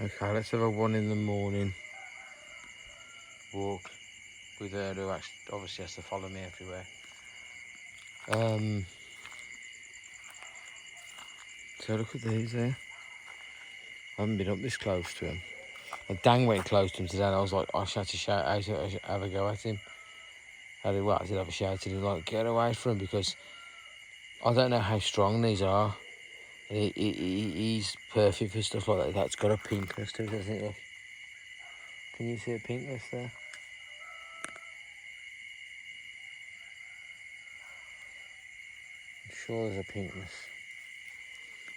Okay, let's have a 1 in the morning walk with her, who obviously has to follow me everywhere. So look at these here. I haven't been up this close to him. I dang went close to him today, and I was like, I should have a go at him. I did have a shout at him, like, get away from him, because I don't know how strong these are. And he's perfect for stuff like that. That's got a pinkness to it, doesn't it? Look. Can you see a pinkness there? I'm sure there's a pinkness.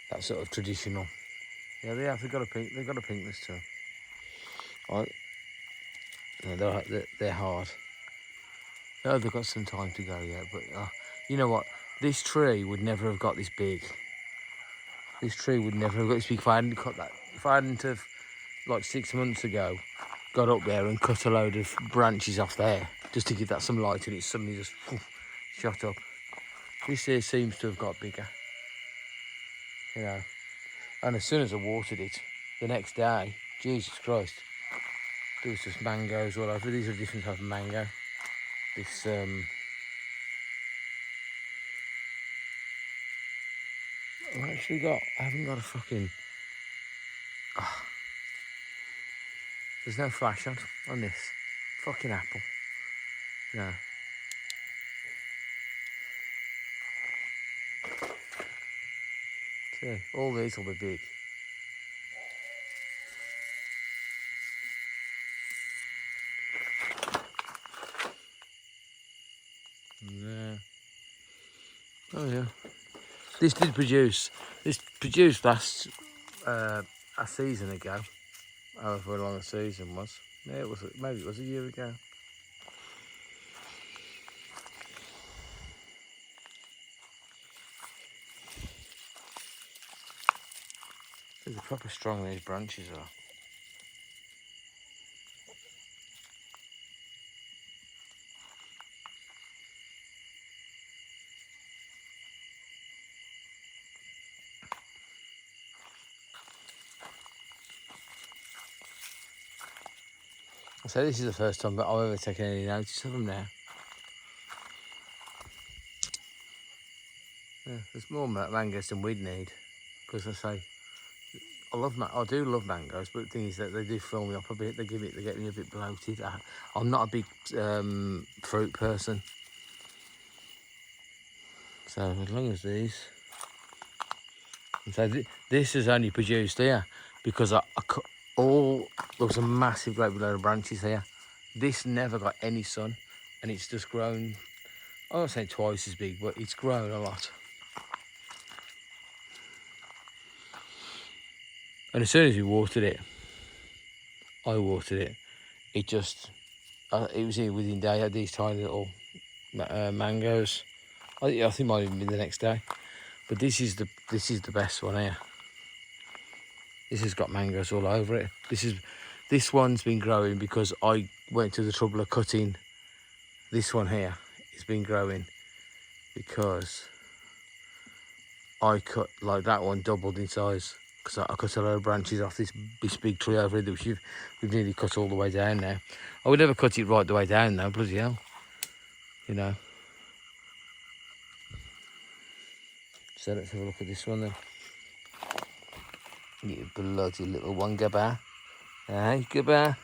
That's sort of traditional. Yeah, they've got a pinkness to them. No, they're hard. Oh, they've got some time to go yet, but you know what? This tree would never have got this big. This tree would never have got this big if I hadn't cut that. If I hadn't have, like 6 months ago, got up there and cut a load of branches off there just to give that some light, and it suddenly just shot up. This here seems to have got bigger, you know. And as soon as I watered it, the next day, Jesus Christ, there was just mangoes all over. These are a different type of mango. This I haven't got a fucking. Oh, there's no flash on this fucking apple. No. See, all these will be big. Yeah. Oh yeah. This produced last a season ago. However long the season was. Yeah, maybe it was a year ago. They're proper strong, these branches are. So this is the first time that I've ever taken any notice of them now. Yeah, there's more mangoes than we'd need, because I say I do love mangoes, but the thing is that they do fill me up a bit. They get me a bit bloated. I'm not a big fruit person, so as long as these. So this is only produced here because I cut all. There was a massive great load of branches here. This never got any sun, and it's just grown. I'm not saying twice as big, but it's grown a lot. And as soon as we watered it, it just, it was here within a day. I had these tiny little mangoes. I think it might even be the next day. But this is the best one here. This has got mangoes all over it. This one's been growing because I went to the trouble of cutting this one here. It's been growing because I cut, like, that one doubled in size, because I cut a load of branches off this big tree over here, which we've nearly cut all the way down now. I would never cut it right the way down though, bloody hell, you know. So let's have a look at this one then. You bloody little one, Gabba. Hey, Gabba.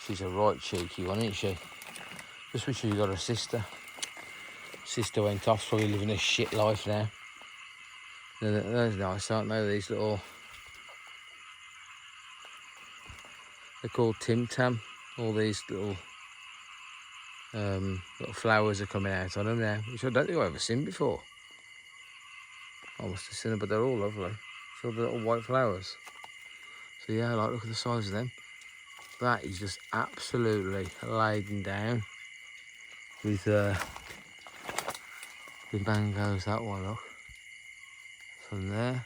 She's a right cheeky one, isn't she? Just wish you got a sister. Sister went off, probably living a shit life now. Those nice, aren't they? These little, they're called Tim Tam. All these little flowers are coming out on them now, which I don't think I've ever seen before. I must have seen them, but they're all lovely. So the little white flowers. So yeah, like, look at the size of them. That is just absolutely laden down with mangoes. That one, look. From there,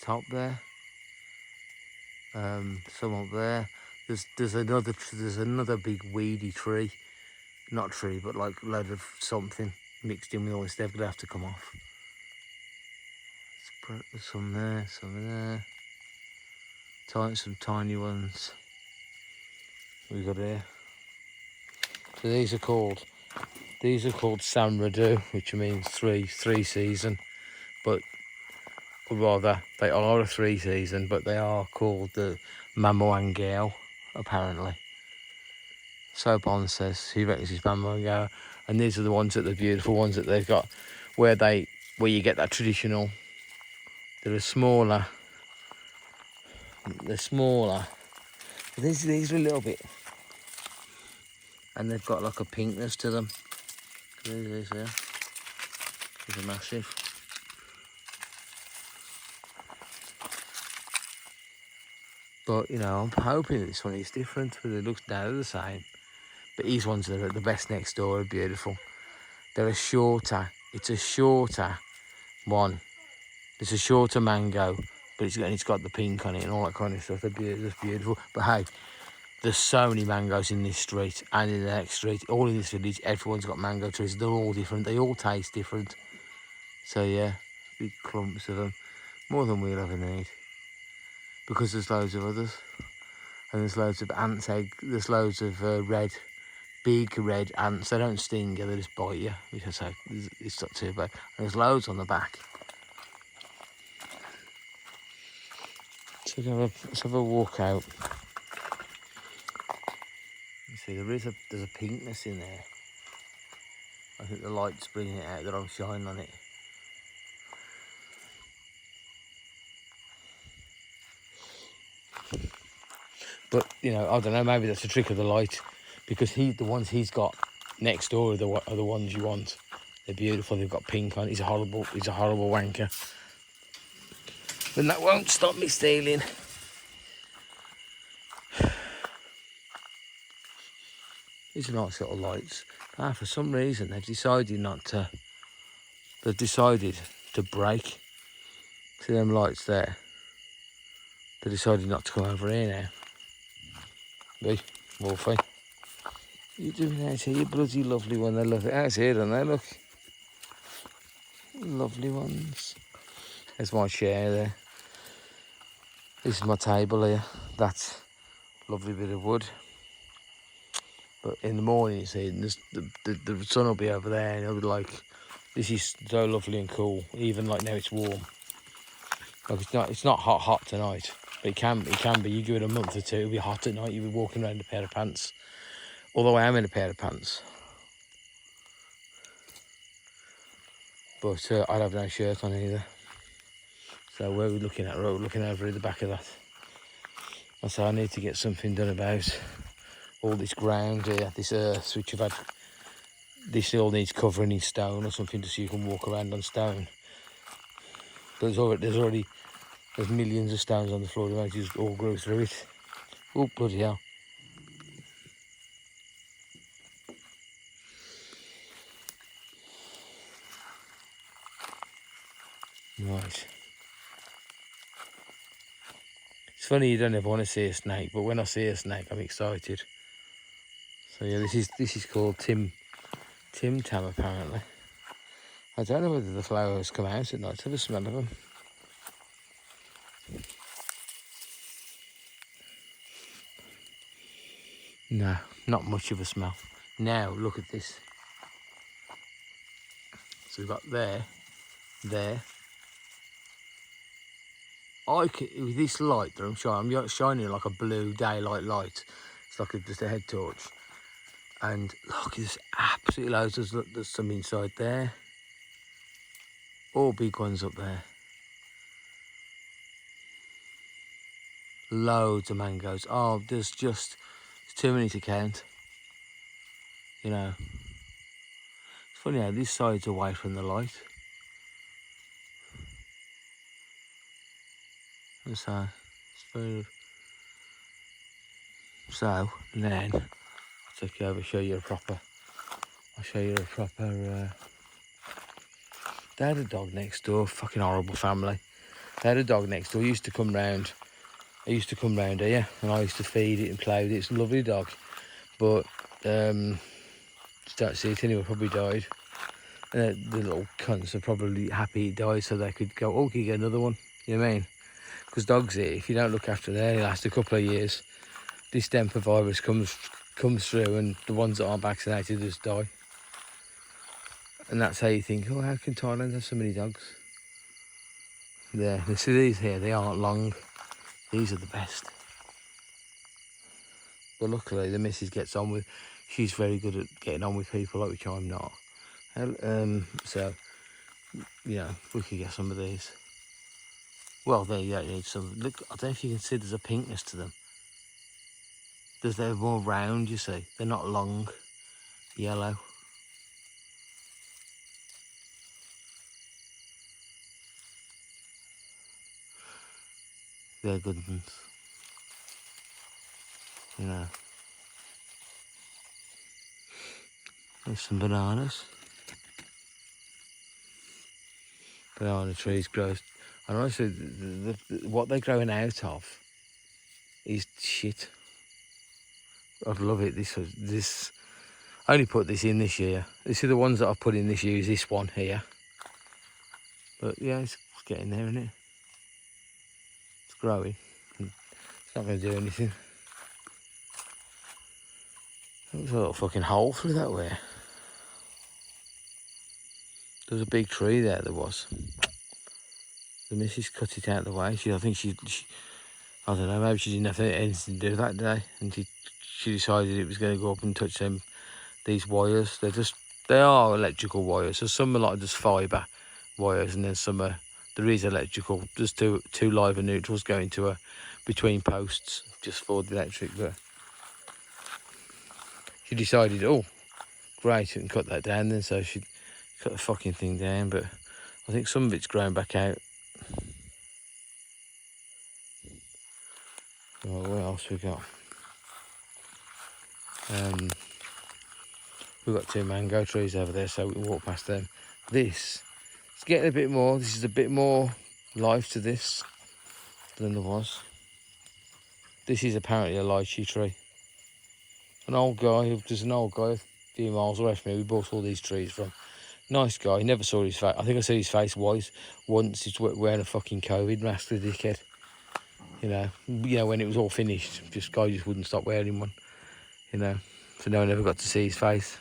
top there, some up there. There's another big weedy tree, not tree, but like a load of something mixed in with all this. They're gonna have to come off. There's some there, some there. Some tiny ones we got here. So these are called Samradu, which means three season, but rather they are a 3 season, but they are called the Mamawangao apparently. So Bond says he reckons it's Mamawangao, and these are the ones that the beautiful ones that they've got, where you get that traditional. They're smaller. They're smaller. But these are a little bit, and they've got like a pinkness to them. These are massive. But you know, I'm hoping this one is different. But it looks now the same. But these ones are the best next door. Are beautiful. They're a shorter. It's a shorter one. It's a shorter mango, but it's got the pink on it and all that kind of stuff. They're just beautiful. But hey, there's so many mangoes in this street and in the next street. All in this village, everyone's got mango trees. They're all different. They all taste different. So yeah, big clumps of them, more than we'll ever need. Because there's loads of others, and there's loads of ants' egg. There's loads of big red ants. They don't sting you; they just bite you. Which I say, it's not too bad. And there's loads on the back. So let's have a walk out. You see, there's a pinkness in there. I think the light's bringing it out. That I'm shining on it. But you know, I don't know. Maybe that's a trick of the light, because the ones he's got next door are the ones you want. They're beautiful. They've got pink on. He's a horrible wanker. But that won't stop me stealing. These are nice little lights. For some reason they've decided to break. See them lights there? They decided not to come over here now. Hey, Wolfie. What are you doing out here, you bloody lovely one? They love it out here, don't they? Look. Lovely ones. There's my chair there. This is my table here. That's a lovely bit of wood. But in the morning, you see, the sun will be over there and it'll be like, this is so lovely and cool. Even like now it's warm. Like it's not hot tonight. But it can be. You give it a month or two, it'll be hot at night. You'll be walking around in a pair of pants. Although I am in a pair of pants. But I'd have no shirt on either. So where are we looking at? We're looking over at the back of that. And so I need to get something done about all this ground here, this earth, which I've had. This all needs covering in stone or something, just so you can walk around on stone. But there's millions of stones on the floor. They might just all grow through it. Oh, bloody hell. Right. It's funny you don't ever want to see a snake, but when I see a snake, I'm excited. So yeah, this is called Tim Tam apparently. I don't know whether the flowers come out at night. Let's have a smell of them. No, not much of a smell. Now look at this. So we've got there. With this light that I'm shining like a blue daylight light. It's like just a head torch. And look, there's absolutely loads. There's some inside there. All big ones up there. Loads of mangoes. Oh, it's too many to count. You know. It's funny how this side's away from the light. So then I'll take you over, show you a proper. They had a dog next door, fucking horrible family. They had a dog next door. I used to come round here, and I used to feed it and play with it. It's a lovely dog, but just don't see it anymore. Probably died. The little cunts are probably happy it died, so they could go, oh, can you get another one? You know what I mean? because dogs here, if you don't look after them, they last a couple of years. Distemper virus comes through, and the ones that aren't vaccinated just die. And that's how you think, oh, how can Thailand have so many dogs? There, you see these here, they aren't long. These are the best. But luckily, the missus gets on with, she's very good at getting on with people, like which I'm not. So, yeah, we could get some of these. Well, there you don't need some. Look, I don't know if you can see there's a pinkness to them. They're more round, you see. They're not long, yellow. They're good ones. You know. There's some bananas. Banana trees grow. And honestly, what they're growing out of is shit. I'd love it. This. I only put this in this year. This is the ones that I've put in this year. Is this one here? But yeah, it's getting there, isn't it? It's growing. It's not going to do anything. There's a little fucking hole through that way. There's a big tree there. There was. The missus cut it out of the way. I think she I don't know. Maybe she didn't have anything to do that day, and she decided it was going to go up and touch these wires. They are electrical wires. So some are like just fibre wires, and then there is electrical. There's two live and neutrals going to between posts just for the electric. But she decided, oh, great, and cut that down. Then so she cut the fucking thing down. But I think some of it's grown back out. Well, what else we got? We've got 2 mango trees over there, so we can walk past them. It's getting a bit more. This is a bit more life to this than there was. This is apparently a lychee tree. There's an old guy a few miles away from me. We bought all these trees from. Nice guy. Never saw his face. I think I saw his face once. He's wearing a fucking COVID mask, the dickhead. You know, when it was all finished, guy just wouldn't stop wearing one. You know, so no one ever got to see his face.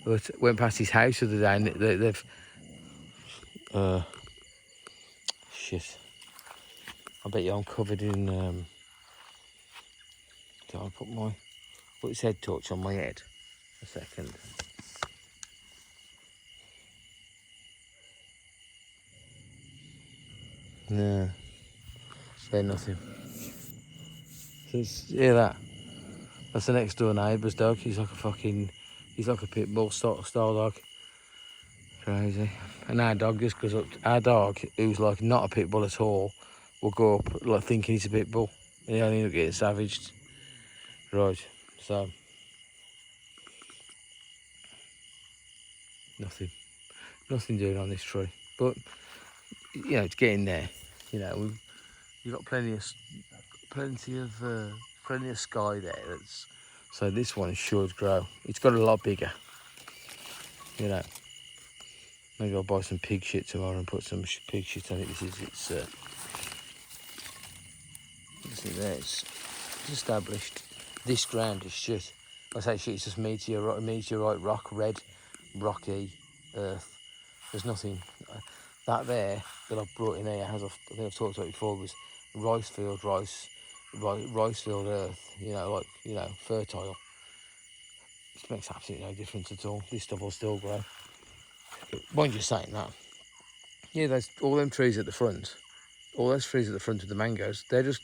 But went past his house the other day, and they've shit. I bet you I'm covered in. Did I put his head torch on my head? A second. No, say nothing. So hear that? That's the next door neighbour's dog. He's like a pit bull style dog. Crazy. And our dog just goes up. Our dog, who's like not a pit bull at all, will go up like thinking he's a pit bull, and he only end up getting savaged. Right. So nothing doing on this tree, but you know it's getting there. You know you've got plenty of sky there. So this one should grow. It's got a lot bigger. You know. Maybe I'll buy some pig shit tomorrow and put some pig shit on it. It's established. This ground is shit. I say shit, it's just meteorite rock, red, rocky earth. There's nothing. That there that I've brought in here, I think I've talked about before, was rice field earth. Fertile. It makes absolutely no difference at all. This stuff will still grow. But mind you saying that, yeah, there's all them trees at the front. All those trees at the front of the mangoes, those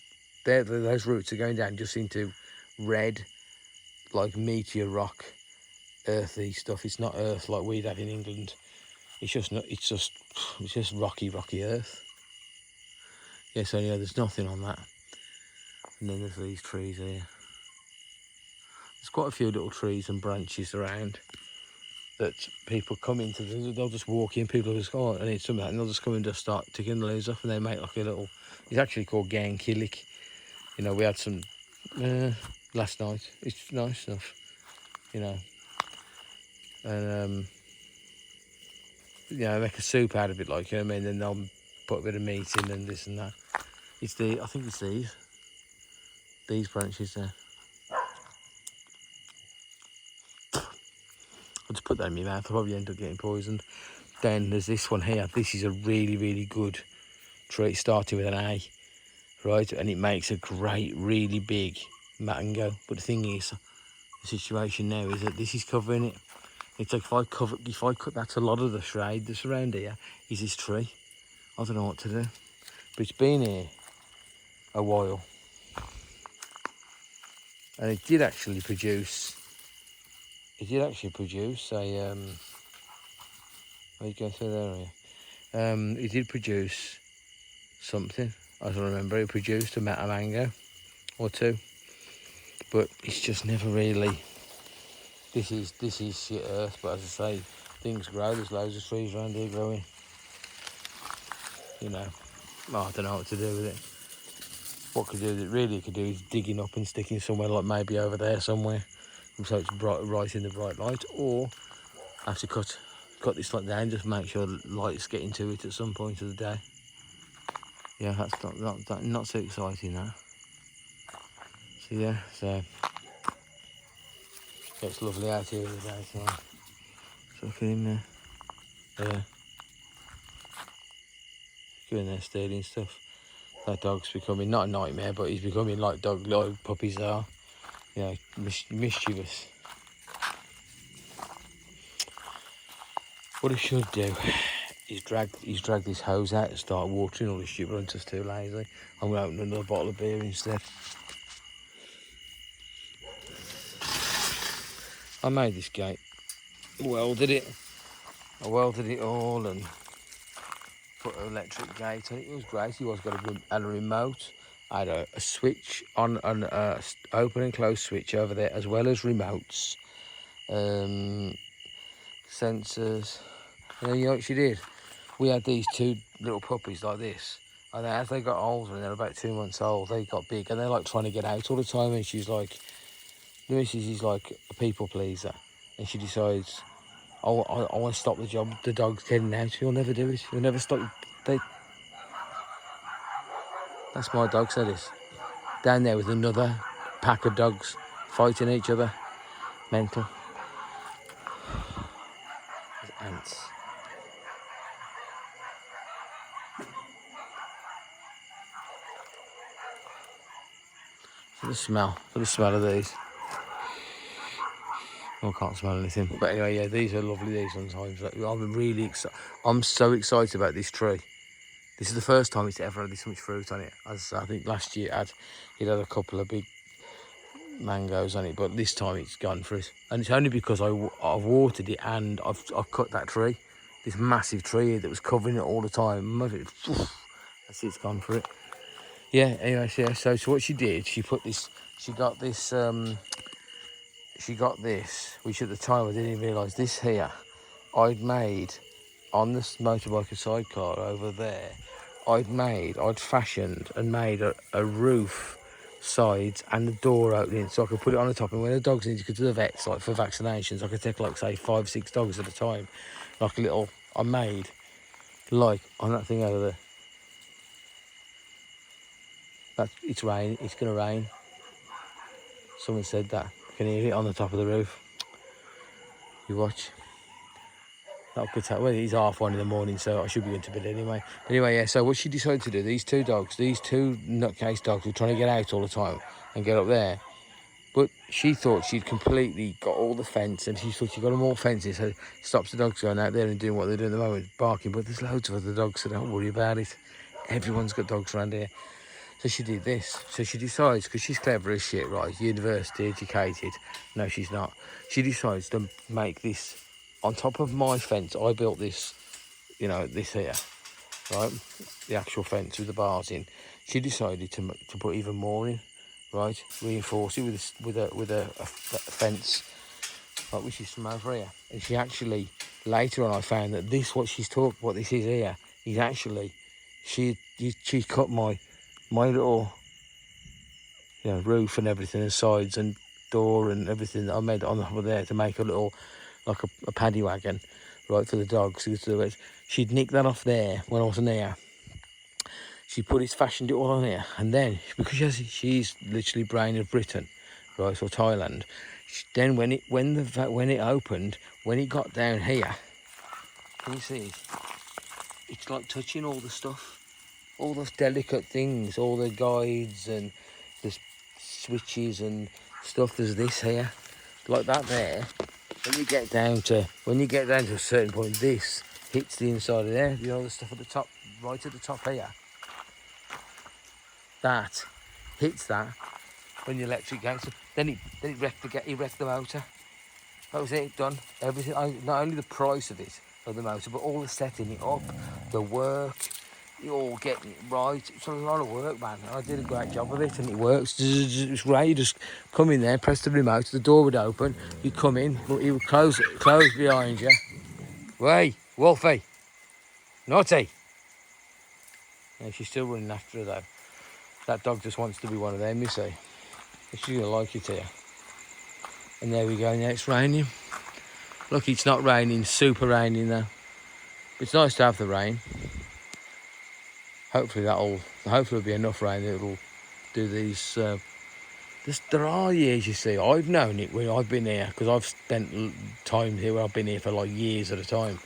roots are going down just into red, like meteor rock, earthy stuff. It's not earth like we'd have in England. It's just rocky earth. Yeah, so yeah, there's nothing on that. And then there's these trees here. There's quite a few little trees and branches around that people come into. They'll just walk in. People will just go, oh, I need some of that, and they'll just come and just start taking the leaves off, and they make like a little. It's actually called gang killick. You know, we had some last night. It's nice stuff. You know, and make a soup out of it, like, you know what I mean. Then put a bit of meat in and this and that. It's I think it's these branches there. I'll just put that in my mouth. I'll probably end up getting poisoned. Then there's this one here. This is a really, really good tree, starting with an A, right? And it makes a great, really big mango. But the thing is, the situation now is that this is covering it. It's like if I cut that's a lot of the shade that's around here is this tree. I don't know what to do. But it's been here a while. And it did actually produce a where you go through there, it did produce something. I don't remember. It produced a mango or two. But it's just never really. This is shit earth, but as I say, things grow. There's loads of trees around here growing. You know, I don't know what to do with it. What could do that really could do is digging up and sticking somewhere, like maybe over there somewhere, so it's right in the bright light, or I have to cut this lot down, just make sure the light's getting to it at some point of the day. Yeah, that's not so exciting now. So yeah, it's lovely out here today, so looking in there. Yeah. Going there stealing stuff. That dog's becoming not a nightmare, but he's becoming like puppies are. You know, mischievous. What I should do is drag this hose out and start watering all this shit, but I'm just too lazy. I'm going to open another bottle of beer instead. I made this gate, welded it. I welded it all and put an electric gate on it. It was great. You also got a remote. I had a switch on an open and close switch over there, as well as remotes, sensors. You know what she did? We had these two little puppies like this, and as they got older, and they're about 2 months old, they got big, and they're like trying to get out all the time. And she's like, the missus is like a people pleaser, and she decides, I want to stop the dog's getting out. He'll never do it. He'll never stop. That's my dog, so this. Down there with another pack of dogs fighting each other. Mental. There's ants. For the smell of these. I can't smell anything. But anyway, yeah, these are lovely, these sometimes. I'm really excited. I'm so excited about this tree. This is the first time it's ever had this much fruit on it. As I think last year it had a couple of big mangoes on it, but this time it's gone for it. And it's only because I've watered it and I've cut that tree. This massive tree here that was covering it all the time. That's it, it's gone for it. Yeah, anyway, so what she did, she got this, which at the time I didn't even realise, this here, I'd made, on this motorbike and sidecar over there, I'd fashioned and made a roof, sides and the door opening, so I could put it on the top, and when the dogs need to go to the vets, like for vaccinations, I could take like, say, 5-6 dogs at a time, like a little, I made, like, on that thing over there. It's raining, it's going to rain. Someone said that. I can hear it on the top of the roof. You watch. That could take, well, it's 1:30 in the morning, so I should be going to bed anyway. Anyway, yeah, so what she decided to do, these two nutcase dogs were trying to get out all the time and get up there. But she thought she'd completely got all the fence, and she thought she got them all fences, so it stops the dogs going out there and doing what they're doing at the moment, barking. But there's loads of other dogs, so don't worry about it. Everyone's got dogs around here. So she did this. So she decides, because she's clever as shit, right? University educated. No, she's not. She decides to make this on top of my fence. I built this, this here, right? The actual fence with the bars in. She decided to put even more in, right? Reinforce it with a fence, like which is from over here. And she actually, later on, I found that what this is here, is actually, she cut my little, roof and everything, and sides and door and everything that I made on the top of there to make a little, like a paddy wagon, right, for the dogs. She'd nicked that off there when I wasn't there, she fashioned it all on here, and then because she's literally brain of Britain, right, or Thailand. Then when it opened, when it got down here, can you see? It's like touching all the stuff, all those delicate things, all the guides and the switches and stuff. There's this here, like that there. When you get down to a certain point, this hits the inside of there. You know the stuff at the top, right at the top here. That hits that when the electric goes. Then it wrecked the motor. That was it, done. Everything. Not only the price of it, of the motor, but all the setting it up, the work, all getting it right. It's a lot of work, man. I did a great job of it, and it works. It's great. You just come in there, press the remote, the door would open. You come in, but it would close behind you. Hey, Wolfie, naughty. Yeah, she's still running after her though. That dog just wants to be one of them, you see. She's gonna like it here. And there we go. Now it's raining. Look, it's not raining. Super raining though. It's nice to have the rain. Hopefully there'll be enough rain that it'll do these. There are years, you see. I've known it when I've been here because I've spent time here. Where I've been here for like years at a time.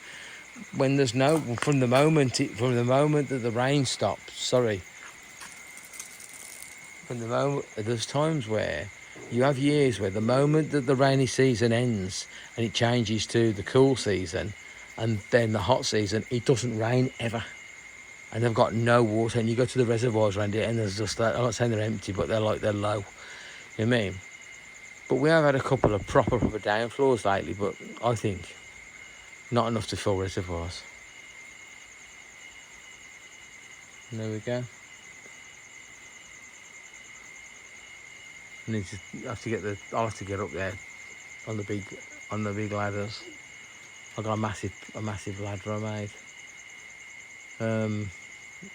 When there's from the moment that the rain stops. Sorry. There's times where you have years where the moment that the rainy season ends and it changes to the cool season and then the hot season, it doesn't rain ever. And they've got no water, and you go to the reservoirs around it and there's just I'm not saying they're empty, but they're low. You know what I mean? But we have had a couple of proper downflows lately, but I think not enough to fill reservoirs. And there we go. I'll have to get up there on the big ladders. I got a massive ladder I made. I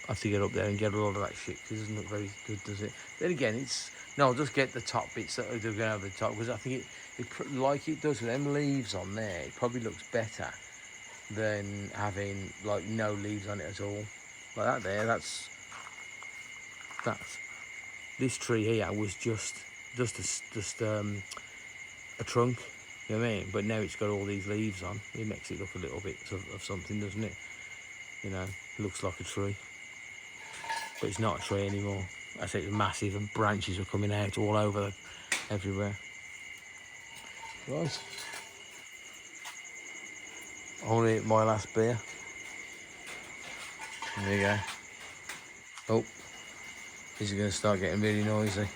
have to get up there and get all of that shit because it doesn't look very good, does it? Then again, I'll just get the top bits that are going to have the top, because I think it like it does with them leaves on there. It probably looks better than having like no leaves on it at all. Like that there. That's this tree here was just a trunk, you know what I mean? But now it's got all these leaves on. It makes it look a little bit of something, doesn't it? You know, it looks like a tree, but it's not a tree anymore. I say it's massive, and branches are coming out all over, everywhere. Right. Only my last beer. There you go. Oh, this is going to start getting really noisy.